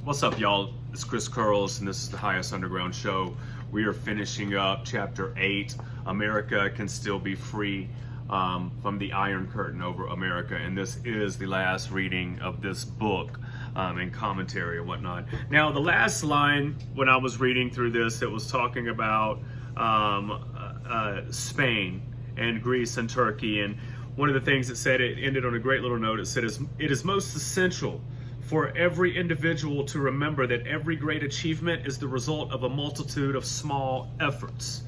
What's up, y'all? It's Chris Curls, and this is the Highest Underground Show. We are finishing up Chapter 8, America Can Still Be Free, from the Iron Curtain over America. And this is the last reading of this book and commentary and whatnot. Now, the last line, when I was reading through this, it was talking about Spain and Greece and Turkey. And one of the things it said, it ended on a great little note. It said, it is most essential for every individual to remember that every great achievement is the result of a multitude of small efforts.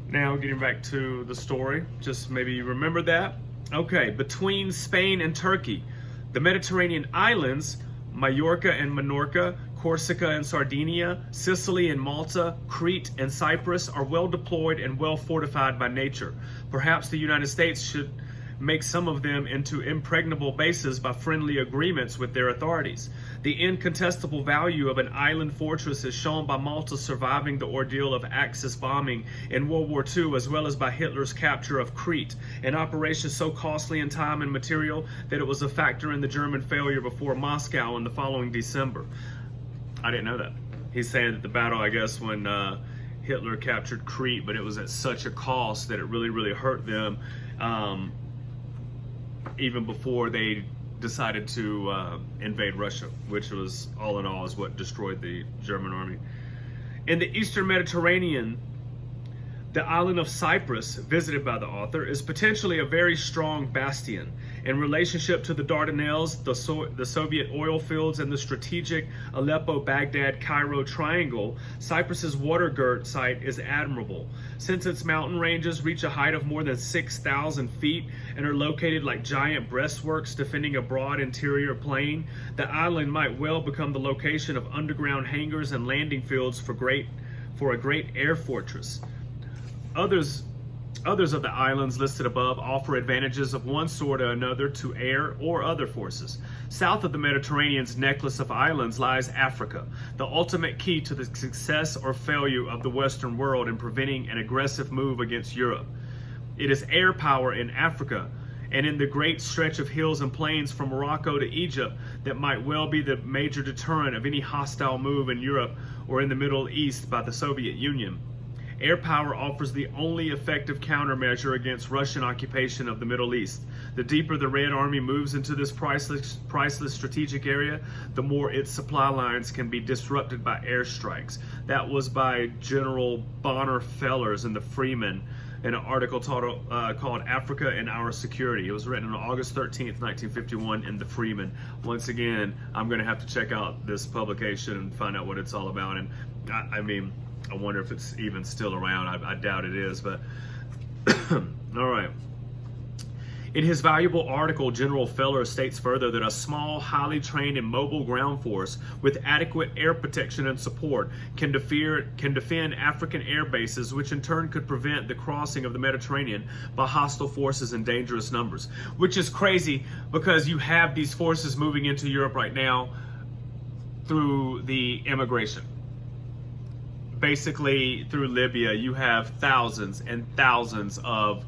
Now, getting back to the story, just maybe you remember that. Okay, between Spain and Turkey, the Mediterranean islands, Majorca and Minorca, Corsica and Sardinia, Sicily and Malta, Crete and Cyprus are well deployed and well fortified by nature. Perhaps the United States should make some of them into impregnable bases by friendly agreements with their authorities. The incontestable value of an island fortress is shown by Malta surviving the ordeal of Axis bombing in World War II, as well as by Hitler's capture of Crete, an operation so costly in time and material that it was a factor in the German failure before Moscow in the following December. I didn't know that. He's saying that the battle, I guess, when Hitler captured Crete, but it was at such a cost that it really, really hurt them. Even before they decided to invade Russia, which was all in all is what destroyed the German army. In the Eastern Mediterranean, the island of Cyprus, visited by the author, is potentially a very strong bastion. In relationship to the Dardanelles, the Soviet oil fields, and the strategic Aleppo-Baghdad-Cairo triangle, Cyprus's water-girt site is admirable. Since its mountain ranges reach a height of more than 6,000 feet and are located like giant breastworks defending a broad interior plain, the island might well become the location of underground hangars and landing fields for a great air fortress. Others of the islands listed above offer advantages of one sort or another to air or other forces. South of the Mediterranean's necklace of islands lies Africa, the ultimate key to the success or failure of the Western world in preventing an aggressive move against Europe. It is air power in Africa and in the great stretch of hills and plains from Morocco to Egypt that might well be the major deterrent of any hostile move in Europe or in the Middle East by the Soviet Union. Air power offers the only effective countermeasure against Russian occupation of the Middle East. The deeper the Red Army moves into this priceless strategic area, the more its supply lines can be disrupted by airstrikes. That was by General Bonner Fellers in the Freeman in an article called Africa and Our Security. It was written on August 13th, 1951 in the Freeman. Once again, I'm going to have to check out this publication and find out what it's all about. And I wonder if it's even still around. I doubt it is, but all right. In his valuable article, General Feller states further that a small, highly trained and mobile ground force with adequate air protection and support can defend African air bases, which in turn could prevent the crossing of the Mediterranean by hostile forces in dangerous numbers. Which is crazy because you have these forces moving into Europe right now through the immigration. Basically, through Libya, you have thousands and thousands of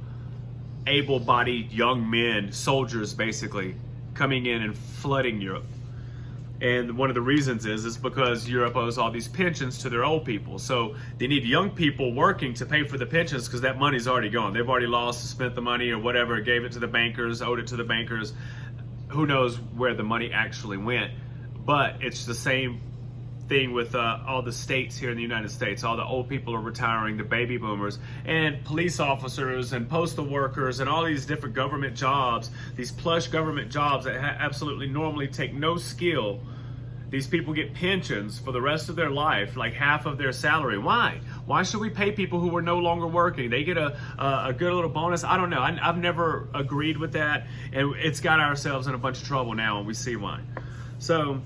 able-bodied young men, soldiers basically, coming in and flooding Europe. And one of the reasons is because Europe owes all these pensions to their old people. So they need young people working to pay for the pensions because that money's already gone. They've already lost, spent the money or whatever, gave it to the bankers, owed it to the bankers. Who knows where the money actually went. But it's the same thing with all the states here in the United States. All the old people are retiring, the baby boomers, and police officers and postal workers and all these different government jobs, these plush government jobs that absolutely normally take no skill. These people get pensions for the rest of their life, like half of their salary. Why? Why should we pay people who are no longer working? They get a good little bonus. I don't know. I've never agreed with that, and it's got ourselves in a bunch of trouble now, and we see why. So,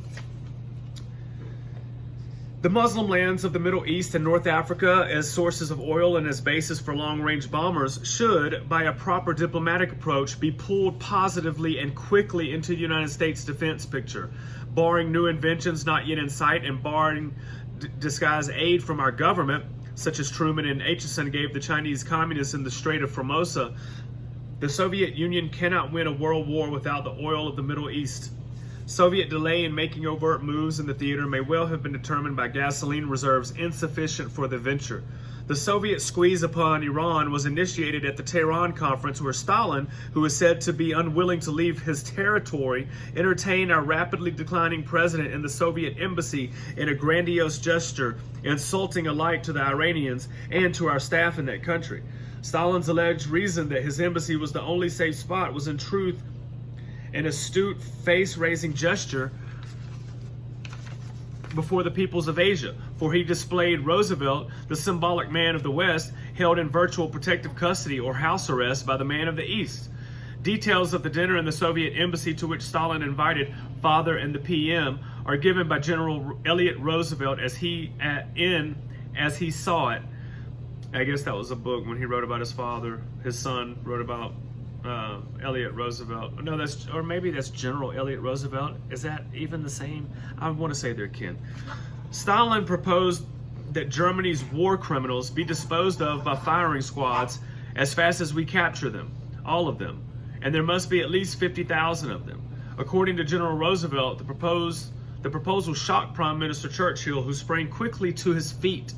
the Muslim lands of the Middle East and North Africa as sources of oil and as bases for long-range bombers should, by a proper diplomatic approach, be pulled positively and quickly into the United States defense picture. Barring new inventions not yet in sight and barring disguised aid from our government, such as Truman and Acheson gave the Chinese communists in the Strait of Formosa, the Soviet Union cannot win a world war without the oil of the Middle East. Soviet delay in making overt moves in the theater may well have been determined by gasoline reserves insufficient for the venture. The Soviet squeeze upon Iran was initiated at the Tehran conference, where Stalin, who is said to be unwilling to leave his territory, entertained our rapidly declining president in the Soviet embassy in a grandiose gesture, insulting alike to the Iranians and to our staff in that country. Stalin's alleged reason that his embassy was the only safe spot was in truth an astute face-raising gesture before the peoples of Asia, for he displayed Roosevelt, the symbolic man of the West, held in virtual protective custody or house arrest by the man of the East. Details of the dinner in the Soviet embassy, to which Stalin invited Father and the PM, are given by General Elliot Roosevelt as he saw it. I guess that was a book when he wrote about his father. His son wrote about Elliot Roosevelt. No, maybe that's General Elliot Roosevelt. Is that even the same? I want to say they're kin. Stalin proposed that Germany's war criminals be disposed of by firing squads as fast as we capture them, all of them, and there must be at least 50,000 of them. According to General Roosevelt, the proposal shocked Prime Minister Churchill, who sprang quickly to his feet.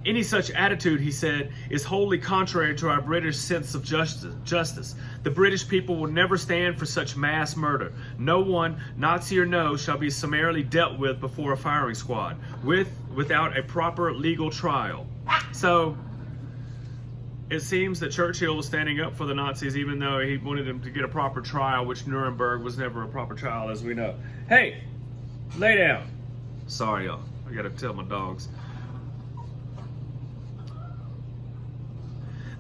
Any such attitude, he said, is wholly contrary to our British sense of justice. The British people will never stand for such mass murder. No one, Nazi or no, shall be summarily dealt with before a firing squad, without a proper legal trial. So, it seems that Churchill was standing up for the Nazis, even though he wanted them to get a proper trial, which Nuremberg was never a proper trial, as we know. Hey, lay down. Sorry, y'all. I gotta tell my dogs.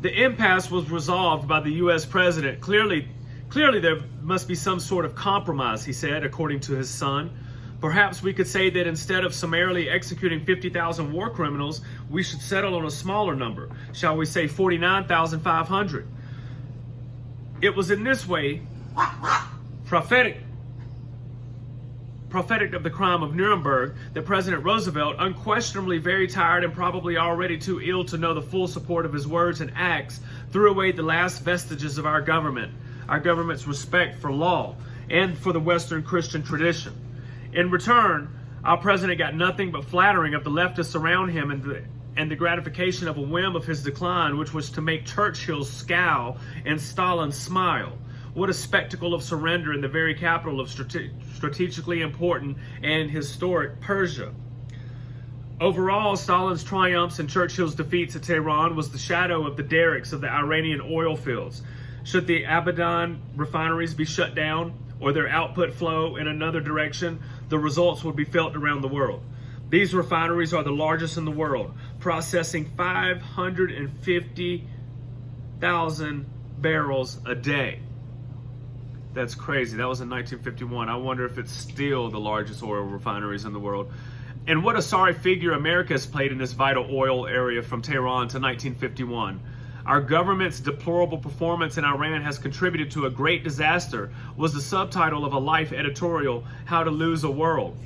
The impasse was resolved by the U.S. president. Clearly there must be some sort of compromise, he said, according to his son. Perhaps we could say that instead of summarily executing 50,000 war criminals, we should settle on a smaller number. Shall we say 49,500? It was in this way, prophetic of the crime of Nuremberg, that President Roosevelt, unquestionably very tired and probably already too ill to know the full support of his words and acts, threw away the last vestiges of our government's respect for law and for the Western Christian tradition. In return, our president got nothing but flattering of the leftists around him and the gratification of a whim of his decline, which was to make Churchill scowl and Stalin smile. What a spectacle of surrender in the very capital of strategically important and historic Persia. Overall, Stalin's triumphs and Churchill's defeats at Tehran was the shadow of the derricks of the Iranian oil fields. Should the Abadan refineries be shut down or their output flow in another direction, the results would be felt around the world. These refineries are the largest in the world, processing 550,000 barrels a day. That's crazy. That was in 1951. I wonder if it's still the largest oil refineries in the world. And what a sorry figure America has played in this vital oil area from Tehran to 1951. Our government's deplorable performance in Iran has contributed to a great disaster, was the subtitle of a Life editorial, How to Lose a World,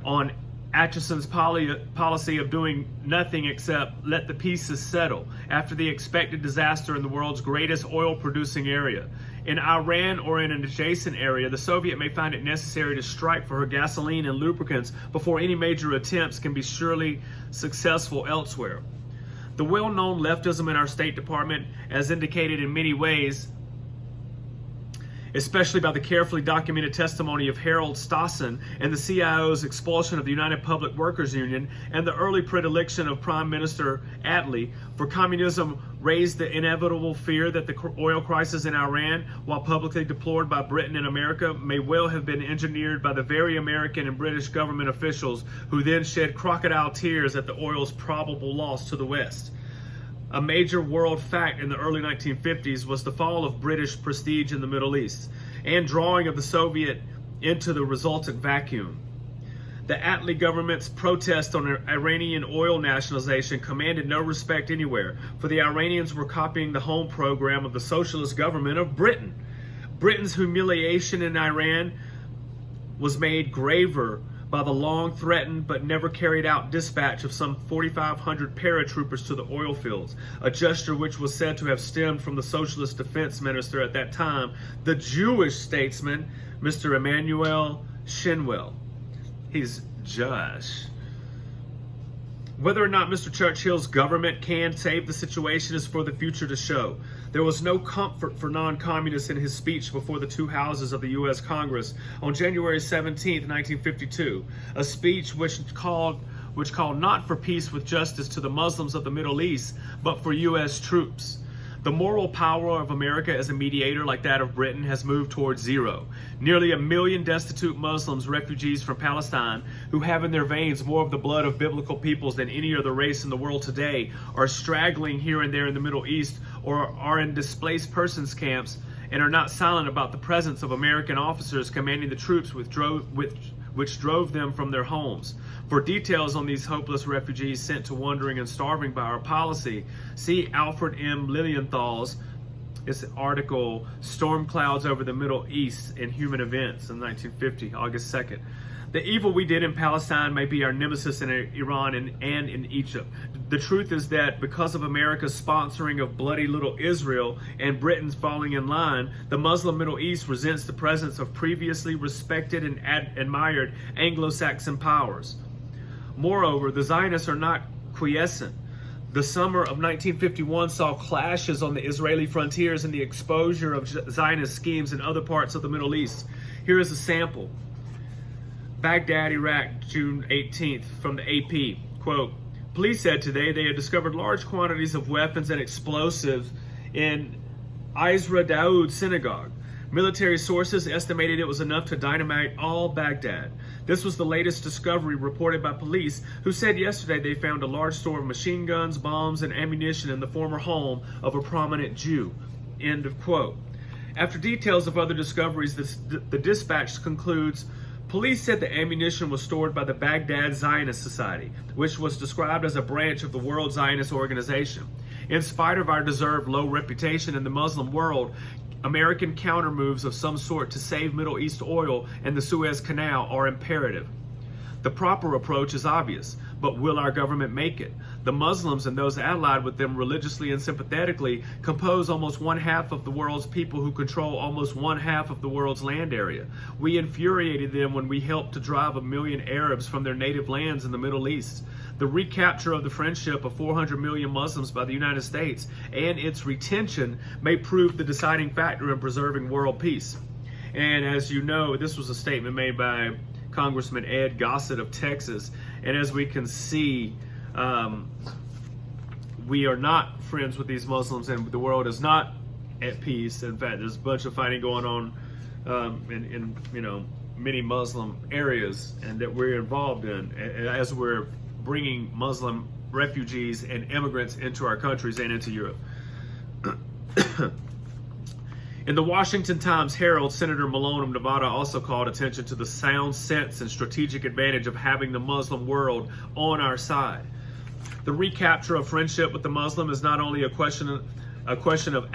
on Acheson's policy of doing nothing except let the pieces settle after the expected disaster in the world's greatest oil-producing area. In Iran or in an adjacent area, the Soviet may find it necessary to strike for her gasoline and lubricants before any major attempts can be surely successful elsewhere. The well-known leftism in our State Department, as indicated in many ways, especially by the carefully documented testimony of Harold Stassen and the CIO's expulsion of the United Public Workers Union and the early predilection of Prime Minister Attlee for communism, raised the inevitable fear that the oil crisis in Iran, while publicly deplored by Britain and America, may well have been engineered by the very American and British government officials who then shed crocodile tears at the oil's probable loss to the West. A major world fact in the early 1950s was the fall of British prestige in the Middle East and drawing of the Soviet into the resultant vacuum. The Attlee government's protest on Iranian oil nationalization commanded no respect anywhere, for the Iranians were copying the home program of the socialist government of Britain. Britain's humiliation in Iran was made graver by the long threatened but never carried out dispatch of some 4,500 paratroopers to the oil fields, a gesture which was said to have stemmed from the Socialist Defense Minister at that time, the Jewish statesman, Mr. Emanuel Shinwell. He's Jewish. Whether or not Mr. Churchill's government can save the situation is for the future to show. There was no comfort for non-communists in his speech before the two houses of the U.S. Congress on January 17, 1952, a speech which called not for peace with justice to the Muslims of the Middle East, but for U.S. troops. The moral power of America as a mediator, like that of Britain, has moved towards zero. Nearly 1 million destitute Muslims, refugees from Palestine, who have in their veins more of the blood of biblical peoples than any other race in the world today, are straggling here and there in the Middle East or are in displaced persons camps and are not silent about the presence of American officers commanding the troops which drove them from their homes. For details on these hopeless refugees sent to wandering and starving by our policy, see Alfred M. Lilienthal's article, Storm Clouds Over the Middle East in Human Events in 1950, August 2nd. The evil we did in Palestine may be our nemesis in Iran and in Egypt. The truth is that because of America's sponsoring of bloody little Israel and Britain's falling in line, the Muslim Middle East resents the presence of previously respected and admired Anglo-Saxon powers. Moreover, the Zionists are not quiescent. The summer of 1951 saw clashes on the Israeli frontiers and the exposure of Zionist schemes in other parts of the Middle East. Here is a sample. Baghdad, Iraq, June 18th, from the AP. Quote, police said today they had discovered large quantities of weapons and explosives in Isra Daoud synagogue. Military sources estimated it was enough to dynamite all Baghdad. This was the latest discovery reported by police, who said yesterday they found a large store of machine guns, bombs, and ammunition in the former home of a prominent Jew. End of quote. After details of other discoveries, the dispatch concludes, police said the ammunition was stored by the Baghdad Zionist Society, which was described as a branch of the World Zionist Organization. In spite of our deserved low reputation in the Muslim world, American countermoves of some sort to save Middle East oil and the Suez Canal are imperative. The proper approach is obvious, but will our government make it? The Muslims and those allied with them religiously and sympathetically compose almost 1/2 of the world's people who control almost 1/2 of the world's land area. We infuriated them when we helped to drive 1 million Arabs from their native lands in the Middle East. The recapture of the friendship of 400 million Muslims by the United States and its retention may prove the deciding factor in preserving world peace. And as you know, this was a statement made by Congressman Ed Gossett of Texas. And as we can see, we are not friends with these Muslims, and the world is not at peace. In fact, there's a bunch of fighting going on in many Muslim areas, and that we're involved in as we're bringing Muslim refugees and immigrants into our countries and into Europe. In the Washington Times Herald, Senator Malone of Nevada also called attention to the sound sense and strategic advantage of having the Muslim world on our side. The recapture of friendship with the Muslim is not only a question of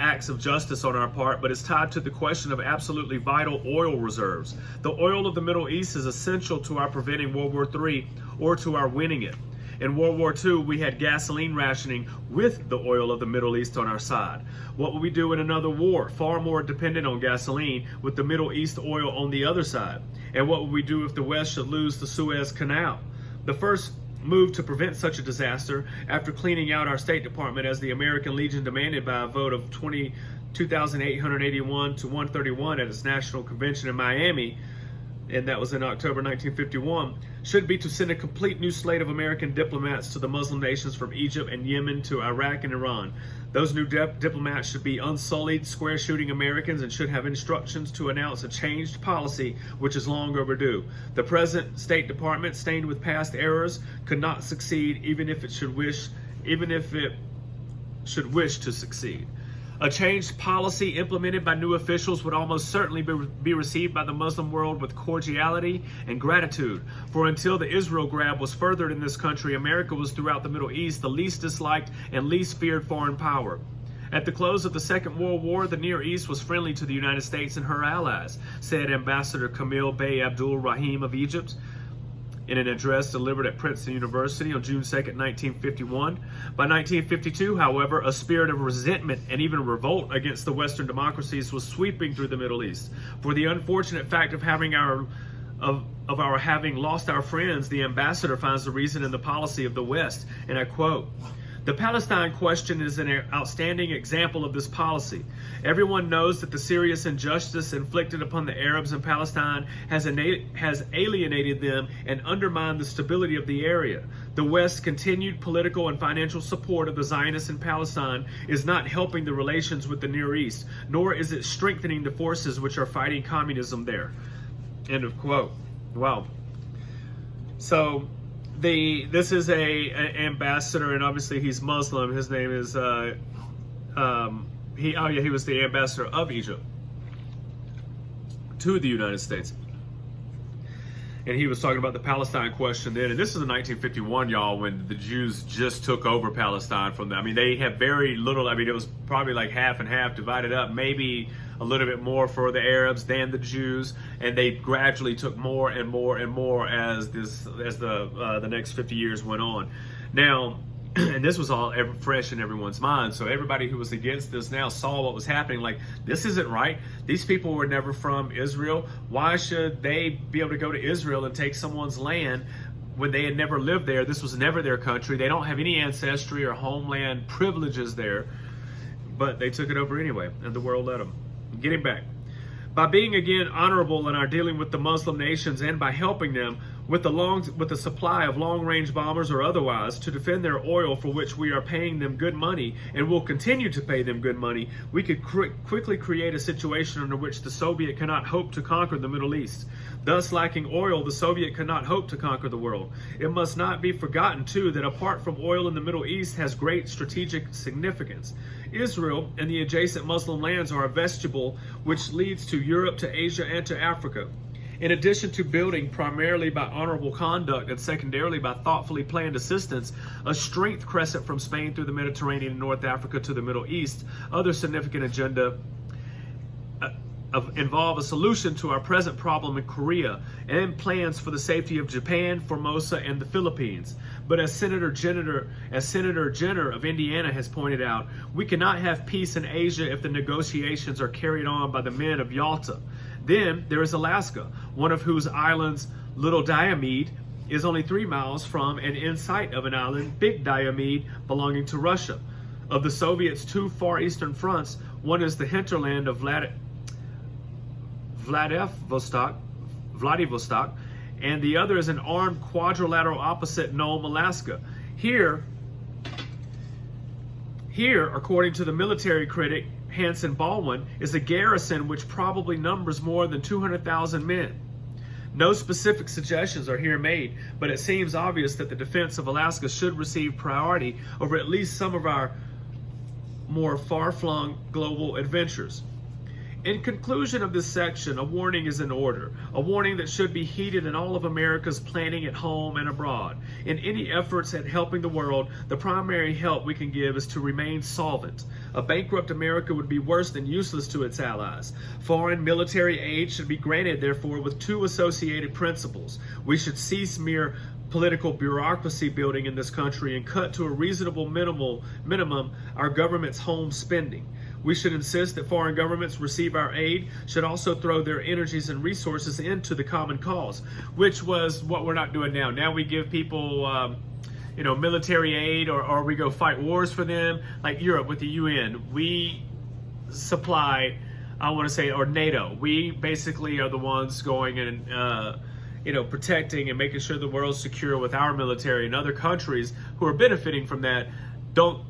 acts of justice on our part, but is tied to the question of absolutely vital oil reserves. The oil of the Middle East is essential to our preventing World War III or to our winning it. In World War II, we had gasoline rationing with the oil of the Middle East on our side. What would we do in another war, far more dependent on gasoline, with the Middle East oil on the other side? And what would we do if the West should lose the Suez Canal? The first move to prevent such a disaster, after cleaning out our State Department as the American Legion demanded by a vote of 2,881 to 131 at its National Convention in Miami, and that was in October 1951, should be to send a complete new slate of American diplomats to the Muslim nations from Egypt and Yemen to Iraq and Iran. Those new diplomats should be unsullied, square-shooting Americans and should have instructions to announce a changed policy which is long overdue. The present State Department, stained with past errors, could not succeed even if it should wish to succeed. A changed policy implemented by new officials would almost certainly be received by the Muslim world with cordiality and gratitude. For until the Israel grab was furthered in this country, America was throughout the Middle East the least disliked and least feared foreign power. At the close of the Second World War, the Near East was friendly to the United States and her allies, said Ambassador Kamil Bey Abdul Rahim of Egypt. in an address delivered at Princeton University on June 2nd, 1951. By 1952, however, a spirit of resentment and even revolt against the Western democracies was sweeping through the Middle East. For the unfortunate fact of having having lost our friends, the ambassador finds the reason in the policy of the West, and I quote, "The Palestine question is an outstanding example of this policy. Everyone knows that the serious injustice inflicted upon the Arabs in Palestine has alienated them and undermined the stability of the area. The West's continued political and financial support of the Zionists in Palestine is not helping the relations with the Near East, nor is it strengthening the forces which are fighting communism there." End of quote. Wow. So this is an ambassador, and obviously he's Muslim. His name is he was the ambassador of Egypt to the United States, and he was talking about the Palestine question then. And this is in 1951, y'all, when the Jews just took over Palestine from them. I mean, they have very little. I mean, it was probably like half and half divided up, maybe a little bit more for the Arabs than the Jews, and they gradually took more and more and more as the next 50 years went on. Now, and this was all fresh in everyone's mind, so everybody who was against this now saw what was happening. Like, this isn't right. These people were never from Israel. Why should they be able to go to Israel and take someone's land when they had never lived there? This was never their country. They don't have any ancestry or homeland privileges there, but they took it over anyway, and the world let them. Getting back, by being again honorable in our dealing with the Muslim nations, and by helping them with the supply of long-range bombers or otherwise to defend their oil, for which we are paying them good money and will continue to pay them good money, we could quickly create a situation under which the Soviet cannot hope to conquer the Middle East. Thus, lacking oil, the Soviet cannot hope to conquer the world. It must not be forgotten, too, that apart from oil in the Middle East has great strategic significance. Israel and the adjacent Muslim lands are a vestibule which leads to Europe, to Asia, and to Africa. In addition to building primarily by honorable conduct and secondarily by thoughtfully planned assistance, a strength crescent from Spain through the Mediterranean and North Africa to the Middle East, other significant agenda involve a solution to our present problem in Korea and plans for the safety of Japan, Formosa, and the Philippines. But as Senator Jenner of Indiana has pointed out, we cannot have peace in Asia if the negotiations are carried on by the men of Yalta. Then there is Alaska, one of whose islands, Little Diomede, is only 3 miles from and in sight of an island, Big Diomede, belonging to Russia. Of the Soviets' 2 far eastern fronts, one is the hinterland of Vladivostok, and the other is an armed quadrilateral opposite Nome, Alaska. Here, according to the military critic Hanson Baldwin, is a garrison which probably numbers more than 200,000 men. No specific suggestions are here made, but it seems obvious that the defense of Alaska should receive priority over at least some of our more far-flung global adventures. In conclusion of this section, a warning is in order, a warning that should be heeded in all of America's planning at home and abroad. In any efforts at helping the world, the primary help we can give is to remain solvent. A bankrupt America would be worse than useless to its allies. Foreign military aid should be granted, therefore, with 2 associated principles. We should cease mere political bureaucracy building in this country and cut to a reasonable minimum our government's home spending. We should insist that foreign governments receive our aid, should also throw their energies and resources into the common cause, which was what we're not doing now. Now we give people, military aid, or we go fight wars for them, like Europe with the UN. We supply, or NATO. We basically are the ones going and, protecting and making sure the world's secure with our military, and other countries who are benefiting from that don't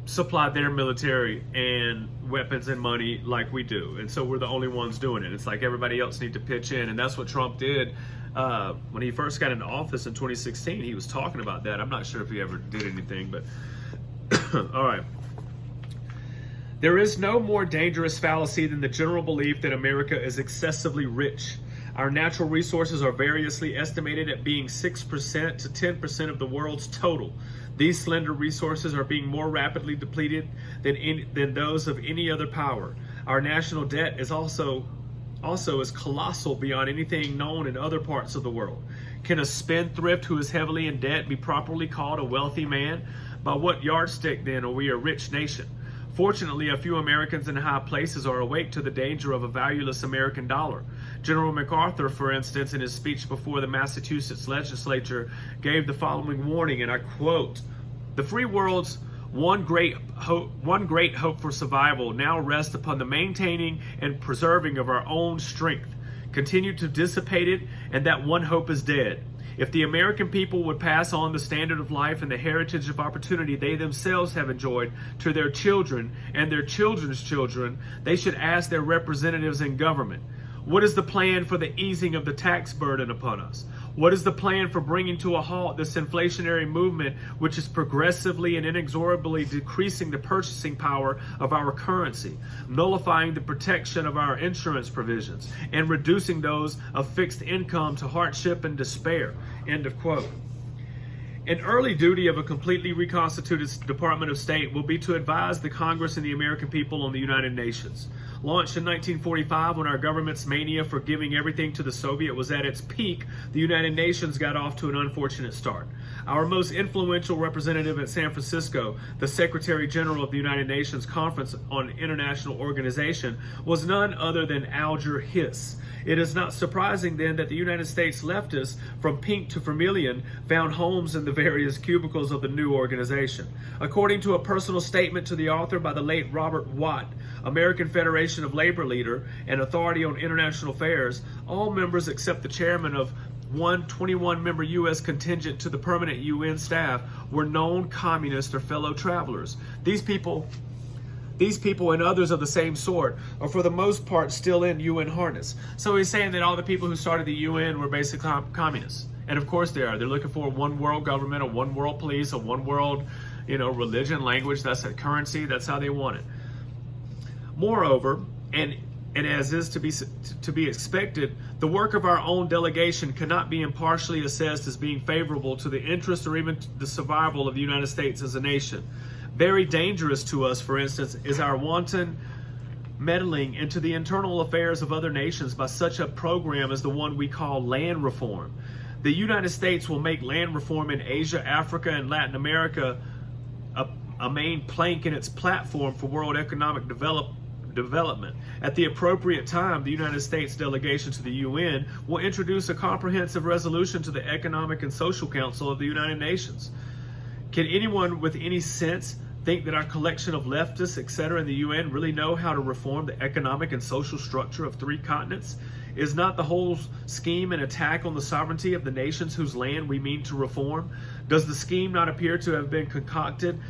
supply their military and weapons and money like we do. And so we're the only ones doing it. It's like everybody else need to pitch in, and that's what Trump did when he first got into office in 2016. He was talking about that. I'm not sure if he ever did anything, but all right. There is no more dangerous fallacy than the general belief that America is excessively rich. Our natural resources are variously estimated at being 6% to 10% of the world's total. These slender resources are being more rapidly depleted than those of any other power. Our national debt is also also is colossal beyond anything known in other parts of the world. Can a spendthrift who is heavily in debt be properly called a wealthy man? By what yardstick then are we a rich nation? Fortunately, a few Americans in high places are awake to the danger of a valueless American dollar. General MacArthur, for instance, in his speech before the Massachusetts legislature, gave the following warning, and I quote, "The free world's one great hope for survival now rests upon the maintaining and preserving of our own strength. Continue to dissipate it, and that one hope is dead. If the American people would pass on the standard of life and the heritage of opportunity they themselves have enjoyed to their children and their children's children, they should ask their representatives in government, what is the plan for the easing of the tax burden upon us? What is the plan for bringing to a halt this inflationary movement which is progressively and inexorably decreasing the purchasing power of our currency, nullifying the protection of our insurance provisions, and reducing those of fixed income to hardship and despair?" End of quote. An early duty of a completely reconstituted Department of State will be to advise the Congress and the American people on the United Nations. Launched in 1945, when our government's mania for giving everything to the Soviet was at its peak, the United Nations got off to an unfortunate start. Our most influential representative at San Francisco, the Secretary General of the United Nations Conference on International Organization, was none other than Alger Hiss. It is not surprising then that the United States leftists, from pink to vermilion, found homes in the various cubicles of the new organization. According to a personal statement to the author by the late Robert Watt, American Federation of Labor leader and authority on international affairs, all members except the chairman of one 21-member U.S. contingent to the permanent UN staff were known communists or fellow travelers. These people and others of the same sort are for the most part still in UN harness. So he's saying that all the people who started the UN were basically communists. And of course they are. They're looking for a one world government, a one world police, a one world, religion, language. That's a currency. That's how they want it. Moreover, and as is to be expected, the work of our own delegation cannot be impartially assessed as being favorable to the interest or even the survival of the United States as a nation. Very dangerous to us, for instance, is our wanton meddling into the internal affairs of other nations by such a program as the one we call land reform. The United States will make land reform in Asia, Africa, and Latin America a main plank in its platform for world economic development. At the appropriate time, the United States delegation to the UN will introduce a comprehensive resolution to the Economic and Social Council of the United Nations. Can anyone with any sense think that our collection of leftists, etc., in the UN really know how to reform the economic and social structure of 3 continents? Is not the whole scheme an attack on the sovereignty of the nations whose land we mean to reform? Does the scheme not appear to have been concocted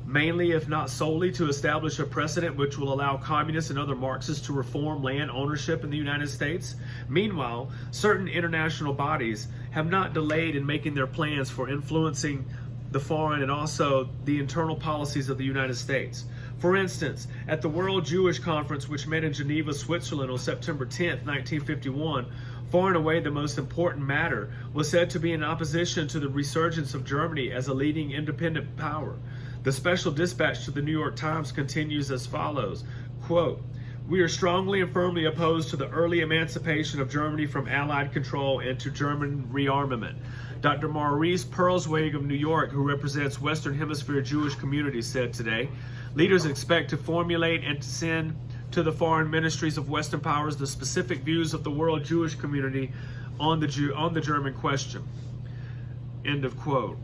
mainly, if not solely, to establish a precedent which will allow communists and other Marxists to reform land ownership in the United States? Meanwhile, certain international bodies have not delayed in making their plans for influencing the foreign and also the internal policies of the United States. For instance, at the World Jewish Conference, which met in Geneva, Switzerland on September 10, 1951, far and away the most important matter was said to be in opposition to the resurgence of Germany as a leading independent power. The special dispatch to the New York Times continues as follows, quote, "We are strongly and firmly opposed to the early emancipation of Germany from Allied control and to German rearmament." Dr. Maurice Perlswig of New York, who represents Western Hemisphere Jewish communities, said today, "Leaders expect to formulate and to send to the foreign ministries of Western powers the specific views of the world Jewish community on the German question." End of quote.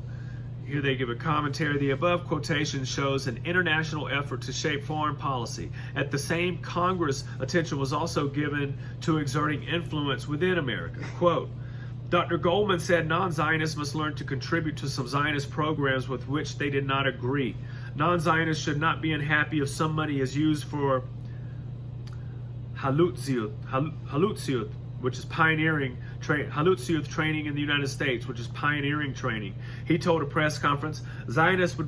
Here they give a commentary. The above quotation shows an international effort to shape foreign policy. At the same Congress, attention was also given to exerting influence within America. Quote, Dr. Goldman said non-Zionists must learn to contribute to some Zionist programs with which they did not agree. Non-Zionists should not be unhappy if some money is used for Halutziut, which is pioneering Halutziut training in the United States, which is pioneering training. He told a press conference, Zionists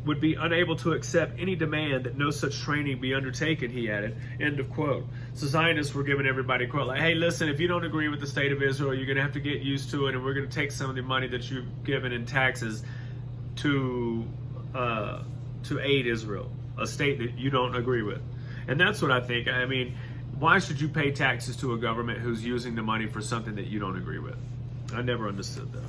would be unable to accept any demand that no such training be undertaken, he added. End of quote. So Zionists were giving everybody a quote like, hey, listen, if you don't agree with the state of Israel, you're going to have to get used to it, and we're going to take some of the money that you've given in taxes to aid Israel, a state that you don't agree with. And that's what I think. I mean, Why should you pay taxes to a government who's using the money for something that you don't agree with? I never understood that.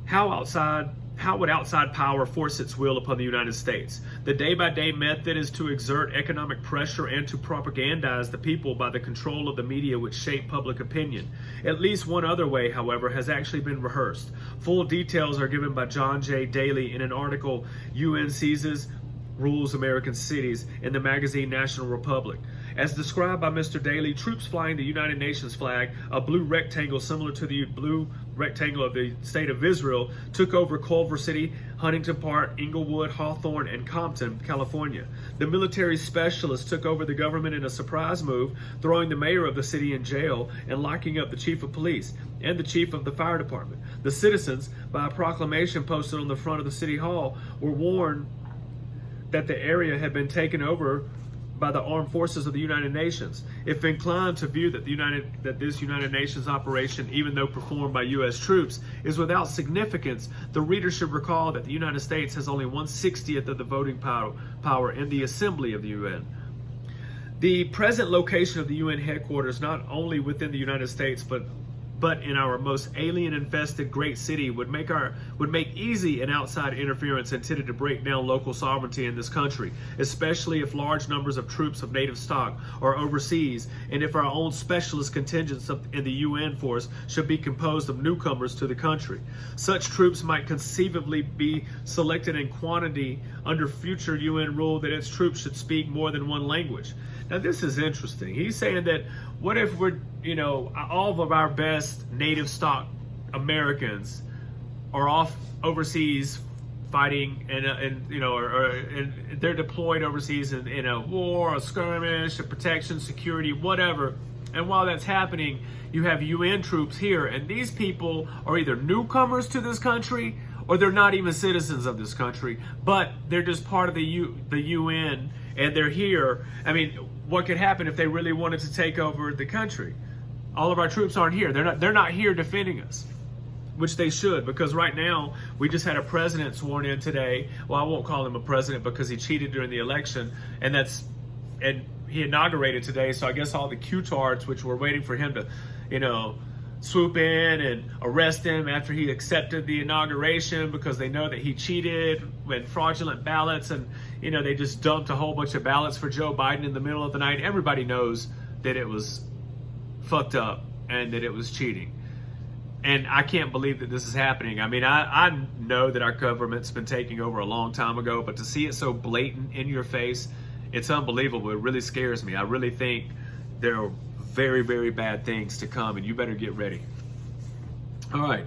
How would outside power force its will upon the United States? The day-by-day method is to exert economic pressure and to propagandize the people by the control of the media which shape public opinion. At least one other way, however, has actually been rehearsed. Full details are given by John J. Daly in an article, UN Seizes Rules American Cities, in the magazine National Republic. As described by Mr. Daly, troops flying the United Nations flag, a blue rectangle similar to the blue rectangle of the state of Israel, took over Culver City, Huntington Park, Inglewood, Hawthorne, and Compton, California. The military specialists took over the government in a surprise move, throwing the mayor of the city in jail and locking up the chief of police and the chief of the fire department. The citizens, by a proclamation posted on the front of the city hall, were warned that the area had been taken over by the armed forces of the United Nations. If inclined to view that this United Nations operation, even though performed by U.S. troops, is without significance, the reader should recall that the United States has only 1/60th of the voting power in the Assembly of the UN. The present location of the UN headquarters, not only within the United States, but in our most alien-infested great city, would make easy an outside interference intended to break down local sovereignty in this country, especially if large numbers of troops of native stock are overseas, and if our own specialist contingents in the UN force should be composed of newcomers to the country. Such troops might conceivably be selected in quantity under future UN rule that its troops should speak more than one language. Now, this is interesting. He's saying that what if we're, all of our best native stock Americans are off overseas fighting, and they're deployed overseas in a war, a skirmish, a protection, security, whatever. And while that's happening, you have UN troops here, and these people are either newcomers to this country or they're not even citizens of this country, but they're just part of the UN, and they're here. I mean, what could happen if they really wanted to take over the country? All of our troops aren't here. They're not here defending us, which they should, because right now we just had a president sworn in today. Well, I won't call him a president because he cheated during the election, and he inaugurated today. So I guess all the Q-tards, which were waiting for him to, swoop in and arrest him after he accepted the inauguration because they know that he cheated with fraudulent ballots, and they just dumped a whole bunch of ballots for Joe Biden in the middle of the night. Everybody knows that it was fucked up and that it was cheating. And I can't believe that this is happening. I mean, I know that our government's been taking over a long time ago, but to see it so blatant in your face, it's unbelievable. It really scares me. I really think there are very, very bad things to come, and you better get ready. All right.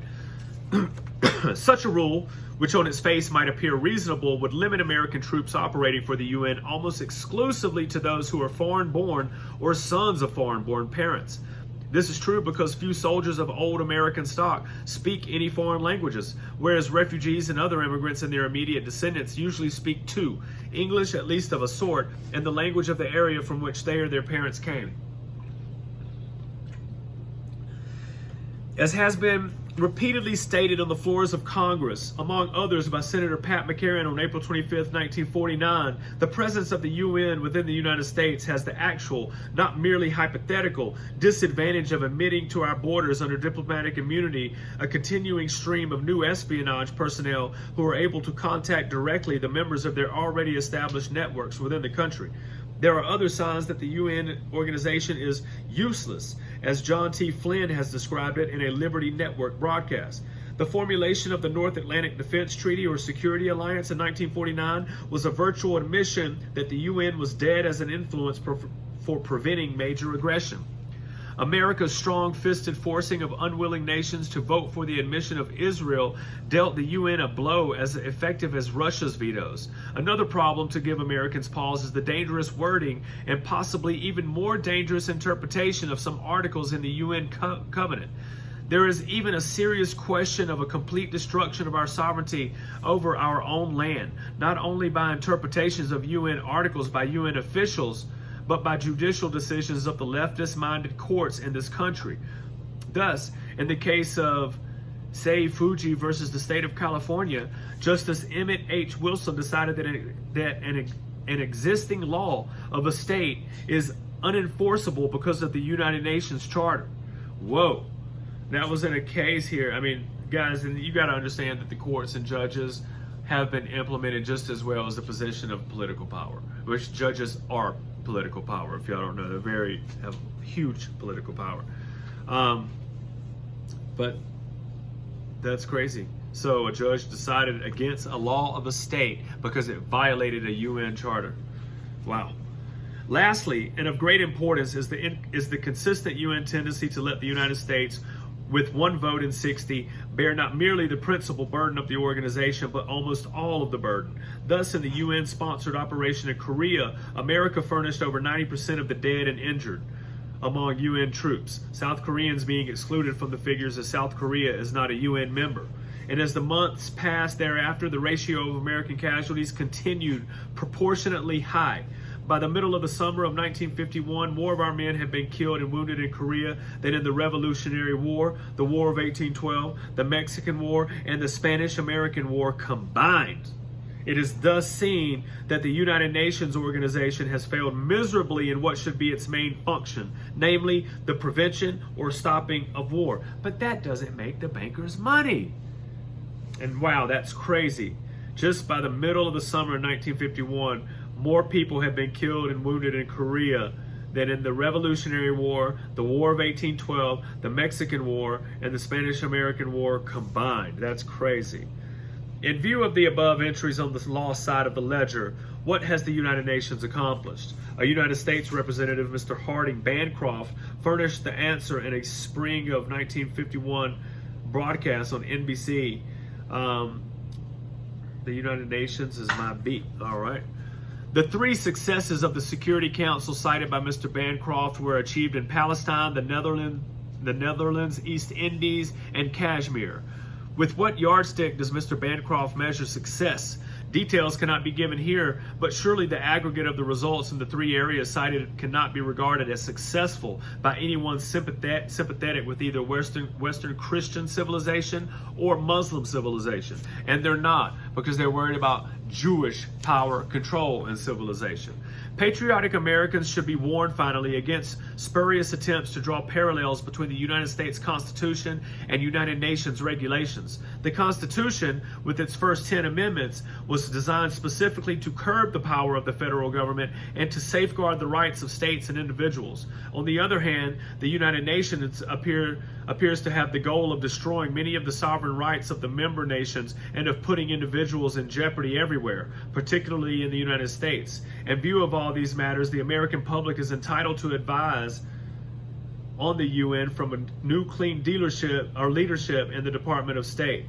Such a rule, which on its face might appear reasonable, would limit American troops operating for the UN almost exclusively to those who are foreign-born or sons of foreign-born parents. This is true because few soldiers of old American stock speak any foreign languages, whereas refugees and other immigrants and their immediate descendants usually speak two, English at least of a sort, and the language of the area from which they or their parents came. As has been repeatedly stated on the floors of Congress, among others by Senator Pat McCarran on April 25, 1949, the presence of the UN within the United States has the actual, not merely hypothetical, disadvantage of admitting to our borders under diplomatic immunity a continuing stream of new espionage personnel who are able to contact directly the members of their already established networks within the country. There are other signs that the UN organization is useless, as John T. Flynn has described it in a Liberty Network broadcast. The formulation of the North Atlantic Defense Treaty or Security Alliance in 1949 was a virtual admission that the UN was dead as an influence for preventing major aggression. America's strong-fisted forcing of unwilling nations to vote for the admission of Israel dealt the UN a blow as effective as Russia's vetoes. Another problem to give Americans pause is the dangerous wording and possibly even more dangerous interpretation of some articles in the UN covenant. There is even a serious question of a complete destruction of our sovereignty over our own land, not only by interpretations of UN articles by UN officials, but by judicial decisions of the leftist-minded courts in this country. Thus, in the case of Say Fuji versus the state of California, Justice Emmett H. Wilson decided that an existing law of a state is unenforceable because of the United Nations Charter. Whoa. That was in a case here. I mean, guys, and you got to understand that the courts and judges have been implemented just as well as the position of political power, which judges are political power. If y'all don't know, they have huge political power. But that's crazy. So a judge decided against a law of a state because it violated a UN charter. Wow. Lastly, and of great importance, is the consistent UN tendency to let the United States, with one vote in 60, bear not merely the principal burden of the organization, but almost all of the burden. Thus, in the UN-sponsored operation in Korea, America furnished over 90% of the dead and injured among UN troops, South Koreans being excluded from the figures as South Korea is not a UN member. And as the months passed thereafter, the ratio of American casualties continued proportionately high. By the middle of the summer of 1951, more of our men had been killed and wounded in Korea than in the Revolutionary War, the War of 1812, the Mexican War, and the Spanish-American War combined. It is thus seen that the United Nations organization has failed miserably in what should be its main function, namely the prevention or stopping of war. But that doesn't make the bankers money. And wow, that's crazy. Just by the middle of the summer of 1951, more people have been killed and wounded in Korea than in the Revolutionary War, the War of 1812, the Mexican War, and the Spanish-American War combined. That's crazy. In view of the above entries on the law side of the ledger, what has the United Nations accomplished? A United States representative, Mr. Harding Bancroft, furnished the answer in a spring of 1951 broadcast on NBC. The United Nations is my beat, all right? The three successes of the Security Council cited by Mr. Bancroft were achieved in Palestine, the Netherlands, East Indies, and Kashmir. With what yardstick does Mr. Bancroft measure success? Details cannot be given here, but surely the aggregate of the results in the three areas cited cannot be regarded as successful by anyone sympathetic with either Western Christian civilization or Muslim civilization. And they're not, because they're worried about Jewish power, control, and civilization. Patriotic Americans should be warned finally against spurious attempts to draw parallels between the United States Constitution and United Nations regulations. The Constitution, with its first 10 amendments, was designed specifically to curb the power of the federal government and to safeguard the rights of states and individuals. On the other hand, the United Nations appears to have the goal of destroying many of the sovereign rights of the member nations and of putting individuals in jeopardy everywhere, particularly in the United States. In view of all these matters, the American public is entitled to advise on the UN from a new clean leadership in the Department of State.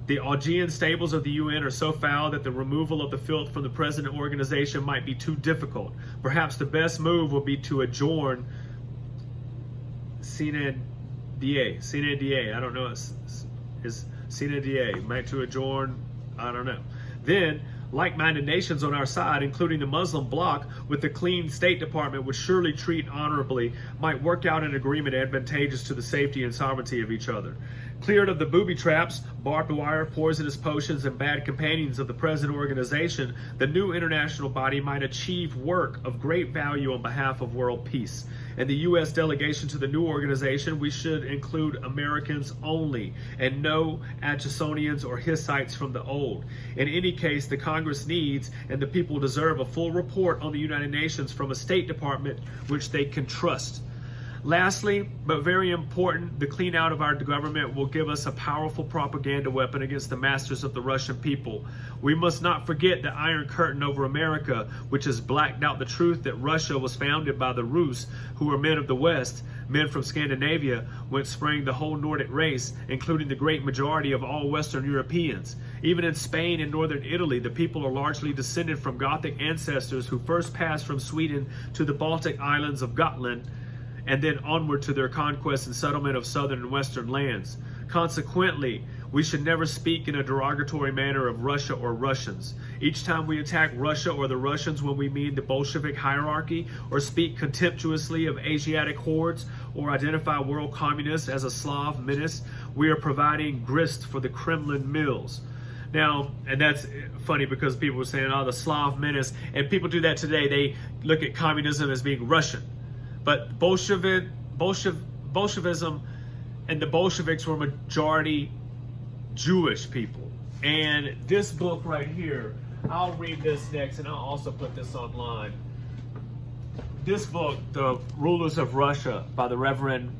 The Augean stables of the UN are so foul that the removal of the filth from the present organization might be too difficult. Perhaps the best move will be to adjourn Sine Die. I don't know. Is Sine Die. Might to adjourn. I don't know. Then, like-minded nations on our side, including the Muslim bloc, with the clean State Department would surely treat honorably, might work out an agreement advantageous to the safety and sovereignty of each other. Cleared of the booby traps, barbed wire, poisonous potions, and bad companions of the present organization, the new international body might achieve work of great value on behalf of world peace. In the U.S. delegation to the new organization, we should include Americans only, and no Atchisonians or Hissites from the old. In any case, the Congress needs and the people deserve a full report on the United Nations from a State Department which they can trust. Lastly, but very important, the clean out of our government will give us a powerful propaganda weapon against the masters of the Russian people. We must not forget the Iron Curtain over America, which has blacked out the truth that Russia was founded by the Rus, who were men of the West, men from Scandinavia, whence sprang the whole Nordic race, including the great majority of all Western Europeans. Even in Spain and northern Italy, the people are largely descended from Gothic ancestors who first passed from Sweden to the Baltic islands of Gotland, and then onward to their conquest and settlement of southern and western lands. Consequently, we should never speak in a derogatory manner of Russia or Russians. Each time we attack Russia or the Russians when we mean the Bolshevik hierarchy, or speak contemptuously of Asiatic hordes, or identify world communists as a Slav menace, we are providing grist for the Kremlin mills. Now, and that's funny because people were saying, oh, the Slav menace, and people do that today. They look at communism as being Russian. But Bolshevism and the Bolsheviks were majority Jewish people. And this book right here, I'll read this next, and I'll also put this online. This book, The Rulers of Russia, by the Reverend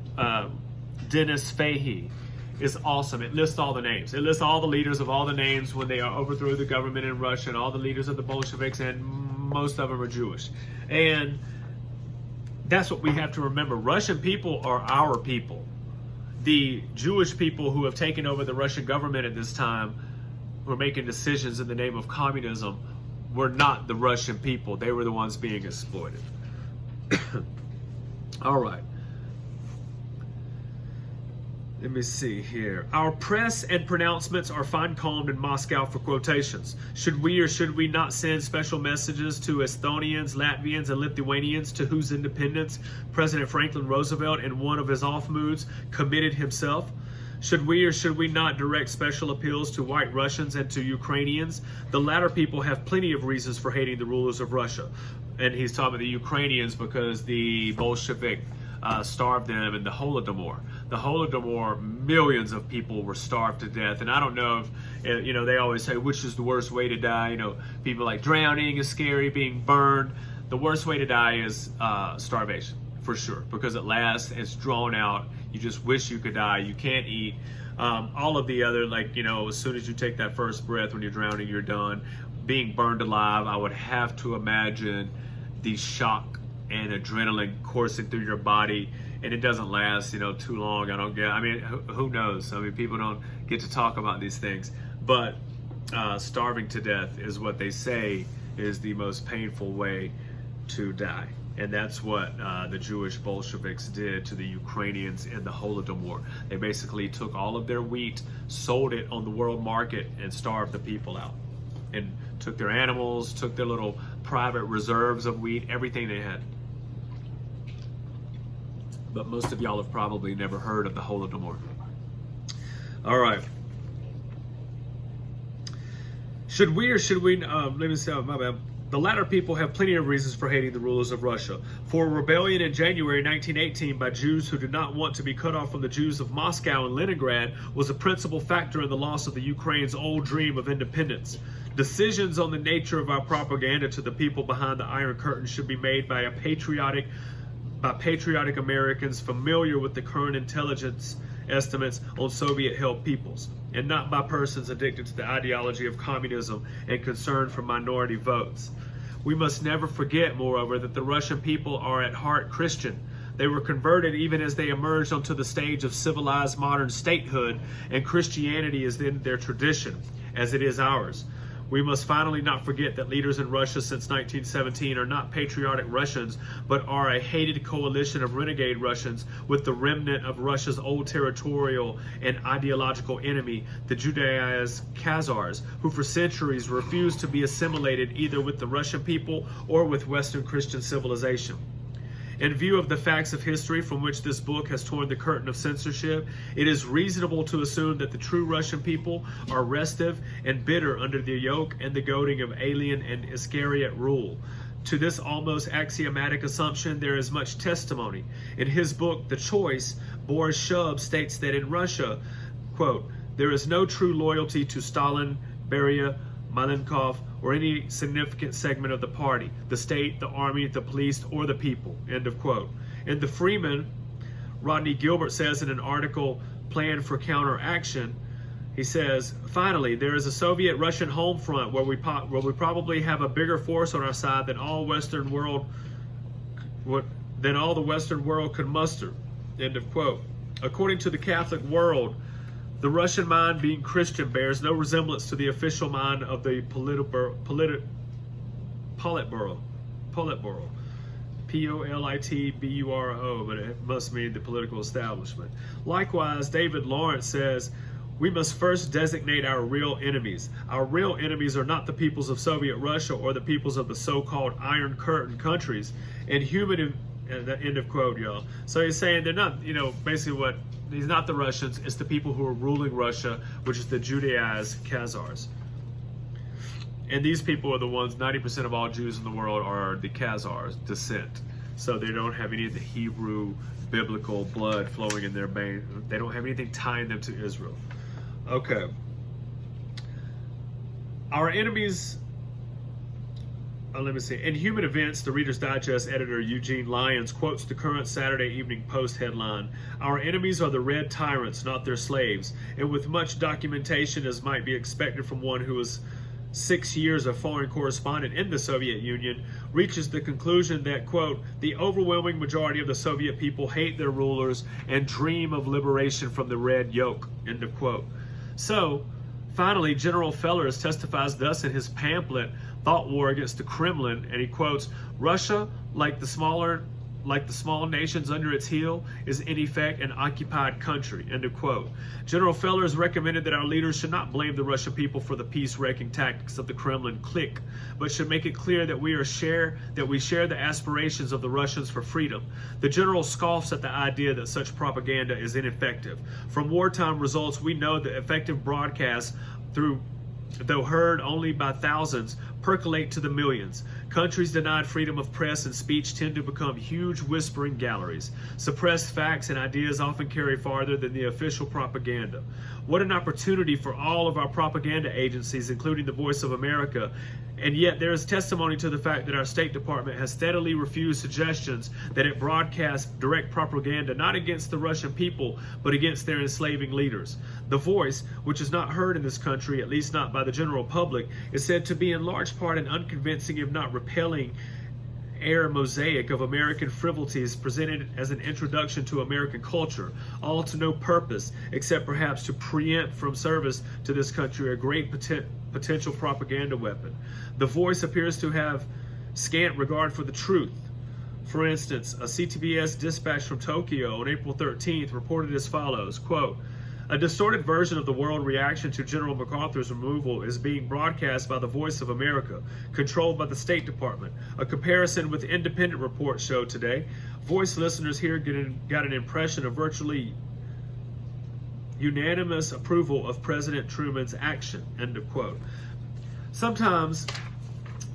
Denis Fahey, is awesome. It lists all the names. It lists all the leaders of all the names when they overthrew the government in Russia, and all the leaders of the Bolsheviks, and most of them are Jewish. And that's what we have to remember. Russian people are our people. The Jewish people who have taken over the Russian government at this time, who are making decisions in the name of communism, were not the Russian people. They were the ones being exploited. All right. Let me see here. Our press and pronouncements are fine-combed in Moscow for quotations. Should we or should we not send special messages to Estonians, Latvians, and Lithuanians, to whose independence President Franklin Roosevelt, in one of his off moods, committed himself? Should we or should we not direct special appeals to White Russians and to Ukrainians? The latter people have plenty of reasons for hating the rulers of Russia. And he's talking about the Ukrainians because the Bolshevik starved them in the Holodomor. The Holodomor, millions of people were starved to death. And I don't know if, they always say, which is the worst way to die? People like drowning is scary, being burned. The worst way to die is starvation, for sure, because it lasts, it's drawn out. You just wish you could die. You can't eat. All of the other, as soon as you take that first breath when you're drowning, you're done. Being burned alive, I would have to imagine the shock and adrenaline coursing through your body, and it doesn't last, too long. Who knows? People don't get to talk about these things, but starving to death is what they say is the most painful way to die. And that's what the Jewish Bolsheviks did to the Ukrainians in the Holodomor. They basically took all of their wheat, sold it on the world market, and starved the people out. And took their animals, took their little private reserves of wheat, everything they had. But most of y'all have probably never heard of the Holodomor. All right. Should we or should we, let me say, my bad. The latter people have plenty of reasons for hating the rulers of Russia. For a rebellion in January 1918 by Jews who did not want to be cut off from the Jews of Moscow and Leningrad was a principal factor in the loss of the Ukraine's old dream of independence. Decisions on the nature of our propaganda to the people behind the Iron Curtain should be made by patriotic Americans familiar with the current intelligence estimates on Soviet-held peoples, and not by persons addicted to the ideology of communism and concerned for minority votes. We must never forget, moreover, that the Russian people are at heart Christian. They were converted even as they emerged onto the stage of civilized modern statehood, and Christianity is in their tradition, as it is ours. We must finally not forget that leaders in Russia since 1917 are not patriotic Russians, but are a hated coalition of renegade Russians with the remnant of Russia's old territorial and ideological enemy, the Judaized Khazars, who for centuries refused to be assimilated either with the Russian people or with Western Christian civilization. In view of the facts of history from which this book has torn the curtain of censorship, it is reasonable to assume that the true Russian people are restive and bitter under the yoke and the goading of alien and Iscariot rule. To this almost axiomatic assumption, there is much testimony. In his book, The Choice, Boris Shub states that in Russia, quote, there is no true loyalty to Stalin, Beria, Malenkov, or any significant segment of the party, the state, the army, the police, or the people, end of quote. In the Freeman, Rodney Gilbert says in an article, Plan for Counteraction, he says, finally, there is a Soviet-Russian home front where we probably have a bigger force on our side than all the Western world could muster, end of quote. According to the Catholic world, the Russian mind, being Christian, bears no resemblance to the official mind of the Politburo, Politburo, but it must mean the political establishment. Likewise, David Lawrence says, we must first designate our real enemies. Our real enemies are not the peoples of Soviet Russia or the peoples of the so-called Iron Curtain countries. And end of quote, y'all. So he's saying they're not, basically what, he's not the Russians, it's the people who are ruling Russia, which is the Judaized Khazars. And these people are the ones, 90% of all Jews in the world are the Khazars descent. So they don't have any of the Hebrew biblical blood flowing in their veins. They don't have anything tying them to Israel. Okay. Our enemies, let me see. In Human Events, the Reader's Digest editor Eugene Lyons quotes the current Saturday Evening Post headline, "Our enemies are the red tyrants, not their slaves," and with much documentation as might be expected from one who was 6 years a foreign correspondent in the Soviet Union, reaches the conclusion that, quote, "the overwhelming majority of the Soviet people hate their rulers and dream of liberation from the red yoke," end of quote. So, finally, General Fellers testifies thus in his pamphlet, Thought War Against the Kremlin, and he quotes, "Russia, like the small nations under its heel, is in effect an occupied country," end of quote. General Fellers recommended that our leaders should not blame the Russian people for the peace-wrecking tactics of the Kremlin clique, but should make it clear that we share the aspirations of the Russians for freedom. The general scoffs at the idea that such propaganda is ineffective. From wartime results, we know that effective broadcasts, though heard only by thousands, percolate to the millions. Countries denied freedom of press and speech tend to become huge whispering galleries. Suppressed facts and ideas often carry farther than the official propaganda. What an opportunity for all of our propaganda agencies, including the Voice of America. And yet there is testimony to the fact that our State Department has steadily refused suggestions that it broadcast direct propaganda not against the Russian people, but against their enslaving leaders. The Voice, which is not heard in this country, at least not by the general public, is said to be in large part an unconvincing, if not repelling, air mosaic of American frivolities presented as an introduction to American culture, all to no purpose except perhaps to preempt from service to this country a great potential propaganda weapon. The Voice appears to have scant regard for the truth. For instance, a CTBS dispatch from Tokyo on April 13th reported as follows, quote, "A distorted version of the world reaction to General MacArthur's removal is being broadcast by the Voice of America, controlled by the State Department. A comparison with independent reports showed today. Voice listeners here got an impression of virtually unanimous approval of President Truman's action," end of quote. Sometimes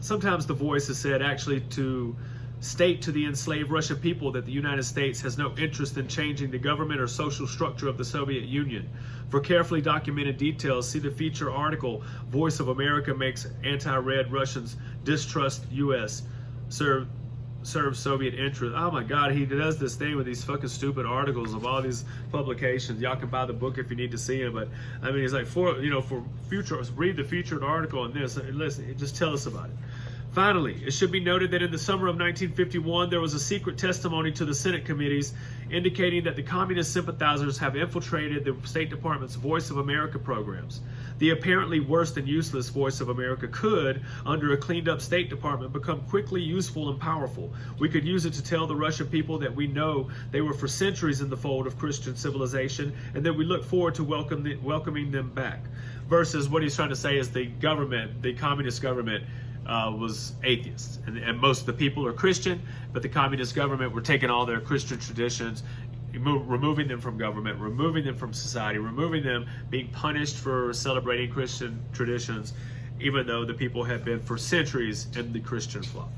the Voice is said actually to state to the enslaved Russian people that the United States has no interest in changing the government or social structure of the Soviet Union. For carefully documented details, see the feature article, "Voice of America Makes Anti-Red Russians Distrust U.S. Serve Soviet Interests." Oh my God, he does this thing with these fucking stupid articles of all these publications. Y'all can buy the book if you need to see it, but I mean, he's like, for future, read the featured article on this, and listen, just tell us about it. Finally, it should be noted that in the summer of 1951, there was a secret testimony to the Senate committees indicating that the communist sympathizers have infiltrated the State Department's Voice of America programs. The apparently worse than useless Voice of America could, under a cleaned-up State Department, become quickly useful and powerful. We could use it to tell the Russian people that we know they were for centuries in the fold of Christian civilization and that we look forward to welcoming them back. Versus what he's trying to say is the government, the communist government, was atheists, and most of the people are Christian, but the communist government were taking all their Christian traditions, removing them from government, removing them from society, removing them, being punished for celebrating Christian traditions, even though the people had been for centuries in the Christian flock.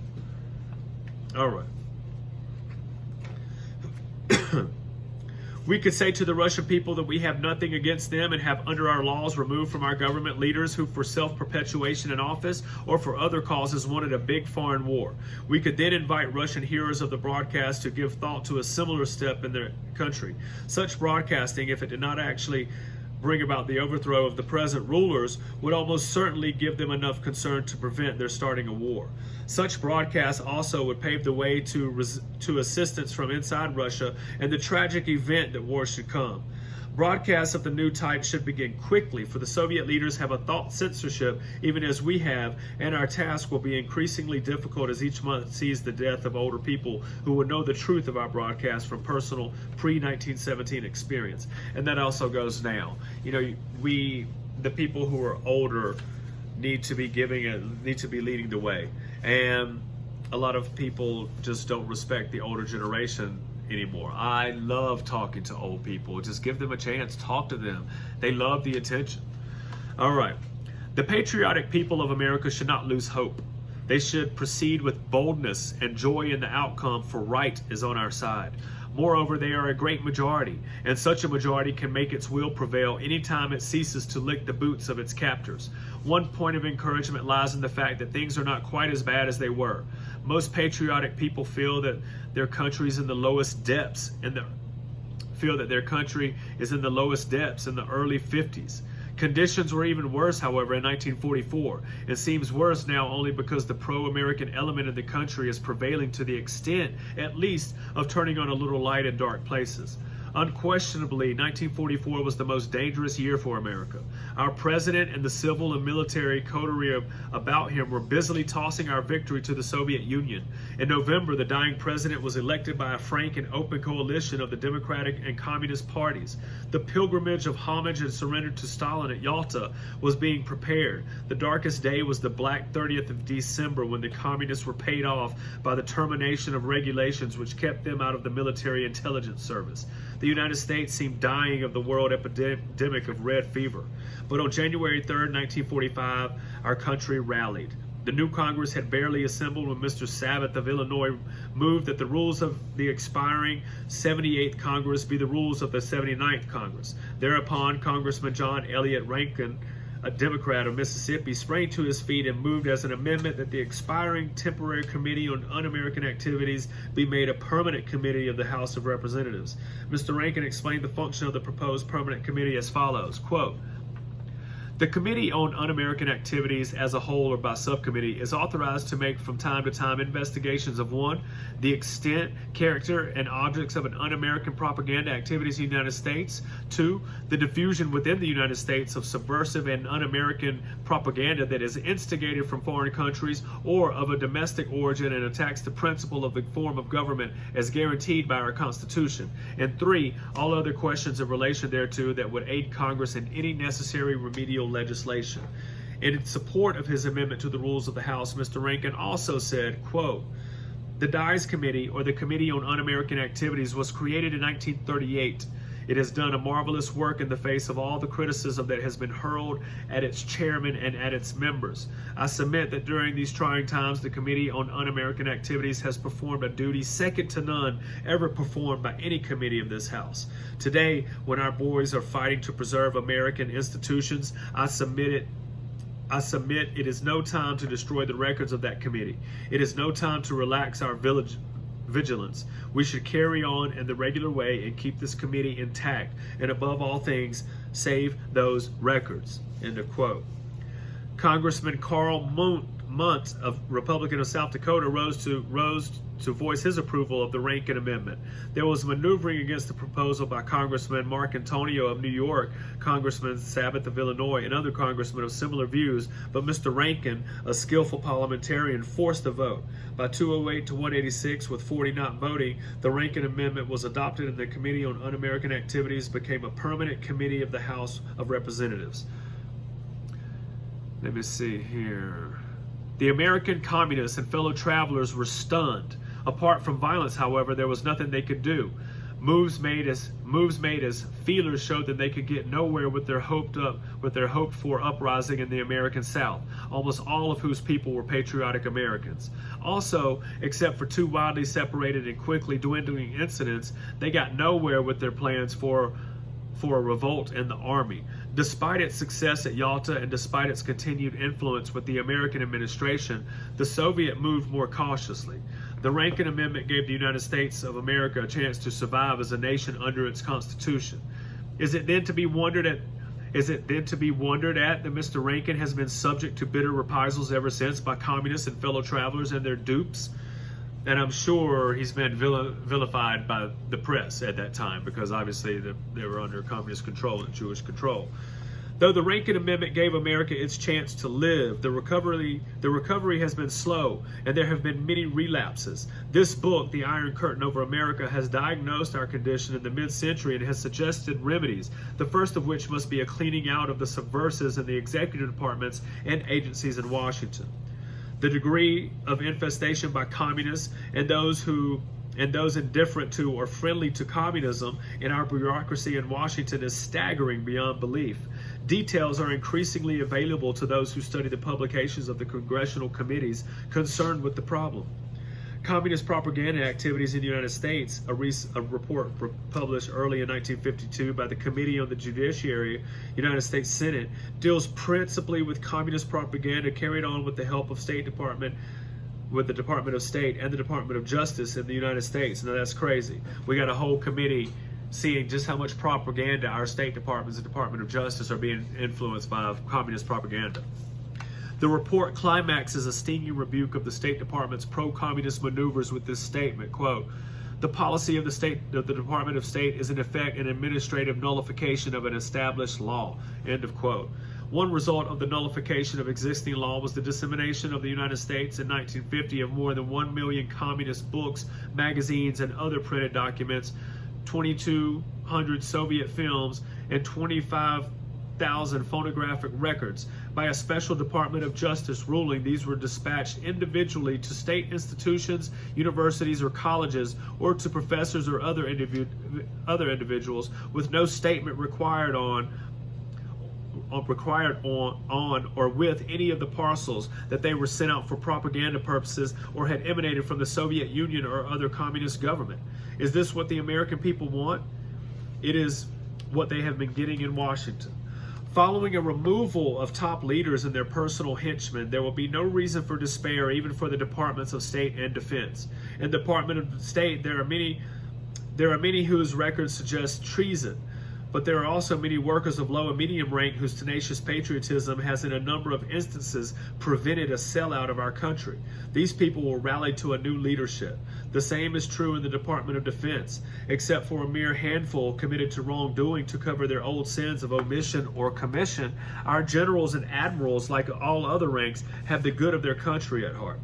All right. We could say to the Russian people that we have nothing against them and have under our laws removed from our government leaders who for self-perpetuation in office or for other causes wanted a big foreign war. We could then invite Russian hearers of the broadcast to give thought to a similar step in their country. Such broadcasting, if it did not actually bring about the overthrow of the present rulers, would almost certainly give them enough concern to prevent their starting a war. Such broadcasts also would pave the way to assistance from inside Russia and the tragic event that war should come. Broadcasts of the new type should begin quickly, for the Soviet leaders have a thought censorship, even as we have, and our task will be increasingly difficult as each month sees the death of older people who would know the truth of our broadcast from personal pre-1917 experience. And that also goes now. You know, the people who are older, need to be leading the way. And a lot of people just don't respect the older generation anymore. I love talking to old people. Just give them a chance. Talk to them. They love the attention. All right. The patriotic people of America should not lose hope. They should proceed with boldness and joy in the outcome, for right is on our side. Moreover, they are a great majority, and such a majority can make its will prevail anytime it ceases to lick the boots of its captors. One point of encouragement lies in the fact that things are not quite as bad as they were. Most patriotic people feel that their country is in the lowest depths in the early 50s. Conditions were even worse, however, in 1944. It seems worse now only because the pro-American element in the country is prevailing to the extent, at least, of turning on a little light in dark places. Unquestionably, 1944 was the most dangerous year for America. Our president and the civil and military coterie about him were busily tossing our victory to the Soviet Union. In November, the dying president was elected by a frank and open coalition of the Democratic and Communist parties. The pilgrimage of homage and surrender to Stalin at Yalta was being prepared. The darkest day was the black 30th of December, when the communists were paid off by the termination of regulations which kept them out of the military intelligence service. The United States seemed dying of the world epidemic of red fever. But on January 3rd, 1945, our country rallied. The new Congress had barely assembled when Mr. Sabath of Illinois moved that the rules of the expiring 78th Congress be the rules of the 79th Congress. Thereupon, Congressman John Elliott Rankin, a Democrat of Mississippi, sprang to his feet and moved as an amendment that the expiring temporary Committee on Un-American Activities be made a permanent committee of the House of Representatives. Mr. Rankin explained the function of the proposed permanent committee as follows, quote, "The Committee on Un-American Activities as a whole or by subcommittee is authorized to make from time to time investigations of 1. The extent, character, and objects of an un-American propaganda activities in the United States. 2. The diffusion within the United States of subversive and un-American propaganda that is instigated from foreign countries or of a domestic origin and attacks the principle of the form of government as guaranteed by our Constitution. And 3. All other questions in relation thereto that would aid Congress in any necessary remedial legislation." In support of his amendment to the rules of the House, Mr. Rankin also said, quote, "The Dies Committee, or the Committee on Un-American Activities, was created in 1938. It has done a marvelous work in the face of all the criticism that has been hurled at its chairman and at its members. I submit that during these trying times, the Committee on Un-American Activities has performed a duty second to none ever performed by any committee of this House. Today, when our boys are fighting to preserve American institutions, I submit it is no time to destroy the records of that committee. It is no time to relax our vigilance. We should carry on in the regular way and keep this committee intact, and above all things, save those records." End of quote. Congressman Carl Munt, of Republican of South Dakota, rose to voice his approval of the Rankin Amendment. There was maneuvering against the proposal by Congressman Mark Antonio of New York, Congressman Sabath of Illinois, and other congressmen of similar views, but Mr. Rankin, a skillful parliamentarian, forced the vote. By 208 to 186, with 40 not voting, the Rankin Amendment was adopted, and the Committee on Un-American Activities became a permanent committee of the House of Representatives. Let me see here. The American communists and fellow travelers were stunned. Apart from violence, however, there was nothing they could do. Moves made as feelers showed that they could get nowhere with their hoped for uprising in the American South, almost all of whose people were patriotic Americans. Also, except for 2 widely separated and quickly dwindling incidents, they got nowhere with their plans for a revolt in the army. Despite its success at Yalta and despite its continued influence with the American administration, the Soviet moved more cautiously. The Rankin Amendment gave the United States of America a chance to survive as a nation under its Constitution. Is it then to be wondered at that Mr. Rankin has been subject to bitter reprisals ever since by communists and fellow travelers and their dupes? And I'm sure he's been vilified by the press at that time, because obviously they were under communist control and Jewish control. Though the Rankin Amendment gave America its chance to live, the recovery has been slow, and there have been many relapses. This book, The Iron Curtain Over America, has diagnosed our condition in the mid-century and has suggested remedies, the first of which must be a cleaning out of the subversives in the executive departments and agencies in Washington. The degree of infestation by communists and those indifferent to or friendly to communism in our bureaucracy in Washington is staggering beyond belief. Details are increasingly available to those who study the publications of the congressional committees concerned with the problem. Communist propaganda activities in the United States, a report published early in 1952 by the Committee on the Judiciary, United States Senate, deals principally with communist propaganda carried on with the help of the Department of State and the Department of Justice in the United States. Now that's crazy. We got a whole committee seeing just how much propaganda our State Departments and Department of Justice are being influenced by communist propaganda. The report climaxes a stinging rebuke of the State Department's pro-communist maneuvers with this statement, quote, "The policy of the Department of State is in effect an administrative nullification of an established law," end of quote. One result of the nullification of existing law was the dissemination of the United States in 1950 of more than 1 million communist books, magazines, and other printed documents, 2,200 Soviet films, and 25,000 phonographic records. By a special Department of Justice ruling, these were dispatched individually to state institutions, universities, or colleges, or to professors or other individuals, with no statement required on or with any of the parcels that they were sent out for propaganda purposes or had emanated from the Soviet Union or other communist government. Is this what the American people want? It is what they have been getting in Washington. Following a removal of top leaders and their personal henchmen, there will be no reason for despair even for the Departments of State and Defense. In the Department of State, there are many whose records suggest treason, but there are also many workers of low and medium rank whose tenacious patriotism has in a number of instances prevented a sellout of our country. These people will rally to a new leadership. The same is true in the Department of Defense. Except for a mere handful committed to wrongdoing to cover their old sins of omission or commission, our generals and admirals, like all other ranks, have the good of their country at heart.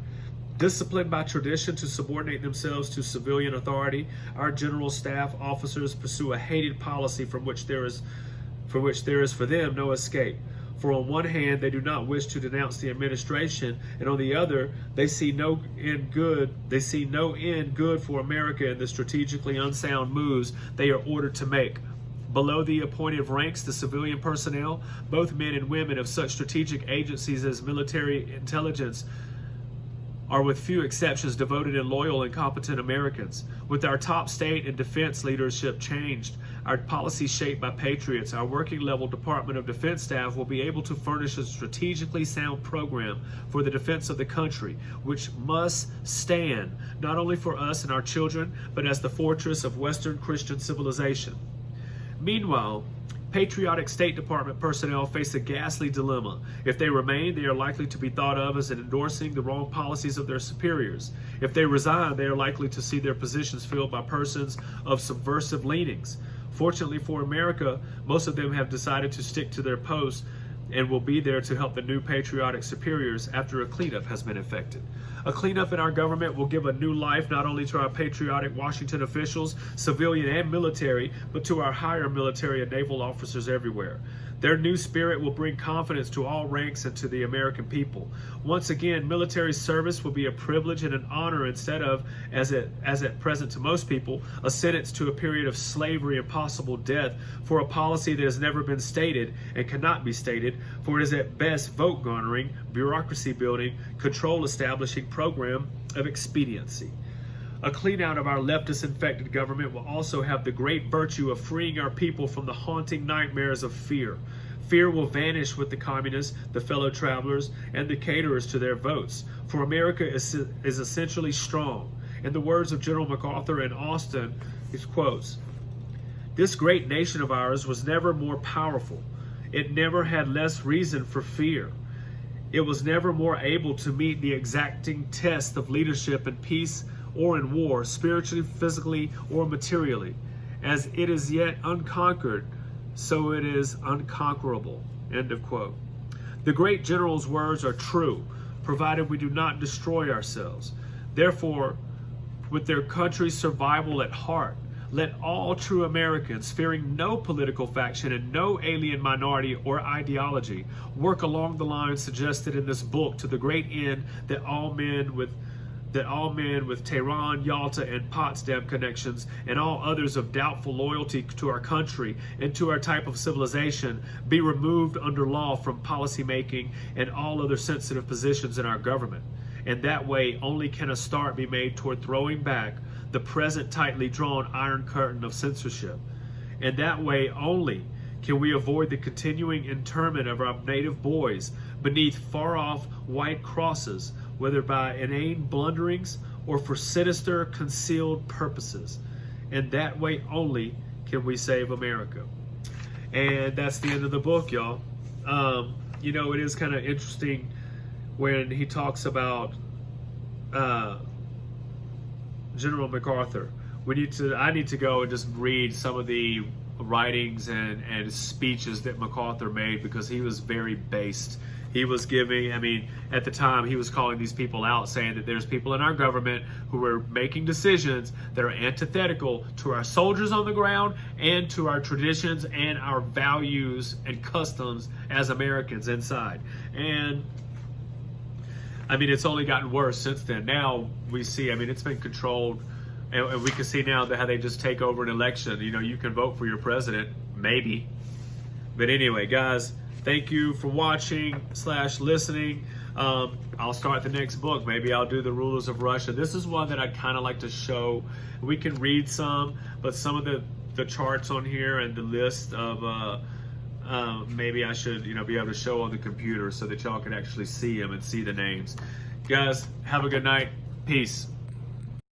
Disciplined by tradition to subordinate themselves to civilian authority, our general staff officers pursue a hated policy from which there is for them no escape. For on one hand, they do not wish to denounce the administration, and on the other, they see no end good for America in the strategically unsound moves they are ordered to make. Below the appointed ranks, the civilian personnel, both men and women of such strategic agencies as military intelligence, are with few exceptions devoted and loyal and competent Americans. With our top state and defense leadership changed, our policy shaped by patriots, our working level Department of Defense staff will be able to furnish a strategically sound program for the defense of the country, which must stand not only for us and our children, but as the fortress of Western Christian civilization. Meanwhile, patriotic State Department personnel face a ghastly dilemma. If they remain, they are likely to be thought of as endorsing the wrong policies of their superiors. If they resign, they are likely to see their positions filled by persons of subversive leanings. Fortunately for America, most of them have decided to stick to their posts and will be there to help the new patriotic superiors after a cleanup has been effected. A cleanup in our government will give a new life not only to our patriotic Washington officials, civilian and military, but to our higher military and naval officers everywhere. Their new spirit will bring confidence to all ranks and to the American people. Once again, military service will be a privilege and an honor instead of, as at present to most people, a sentence to a period of slavery and possible death for a policy that has never been stated and cannot be stated, for it is at best vote garnering, bureaucracy building, control establishing program of expediency. A clean out of our leftist infected government will also have the great virtue of freeing our people from the haunting nightmares of fear. Fear will vanish with the communists, the fellow travelers, and the caterers to their votes, for America is essentially strong. In the words of General MacArthur in Austin, he quotes, "This great nation of ours was never more powerful. It never had less reason for fear. It was never more able to meet the exacting test of leadership in peace or in war, spiritually, physically, or materially. As it is yet unconquered, so it is unconquerable." End of quote. The great general's words are true, provided we do not destroy ourselves. Therefore, with their country's survival at heart, let all true Americans, fearing no political faction and no alien minority or ideology, work along the lines suggested in this book to the great end that all men with that all men with Tehran, Yalta, and Potsdam connections, and all others of doubtful loyalty to our country and to our type of civilization, be removed under law from policy making and all other sensitive positions in our government. And that way only can a start be made toward throwing back the present tightly drawn iron curtain of censorship. And that way only can we avoid the continuing internment of our native boys beneath far-off white crosses, whether by inane blunderings or for sinister concealed purposes. And that way only can we save America. And that's the end of the book, y'all. You know, it is kind of interesting when he talks about General MacArthur. I need to go and just read some of the writings and speeches that MacArthur made, because he was very based. He was giving, I mean, at the time he was calling these people out, saying that there's people in our government who are making decisions that are antithetical to our soldiers on the ground and to our traditions and our values and customs as Americans inside. And I mean, it's only gotten worse since then. Now we see, I mean, it's been controlled, and we can see now that how they just take over an election. You know, you can vote for your president, maybe. But anyway, guys, thank you for watching / listening. I'll start the next book. Maybe I'll do The Rulers of Russia. This is one that I'd kind of like to show. We can read some, but some of the charts on here and the list of maybe I should, you know, be able to show on the computer so that y'all can actually see them and see the names. Guys, have a good night. Peace.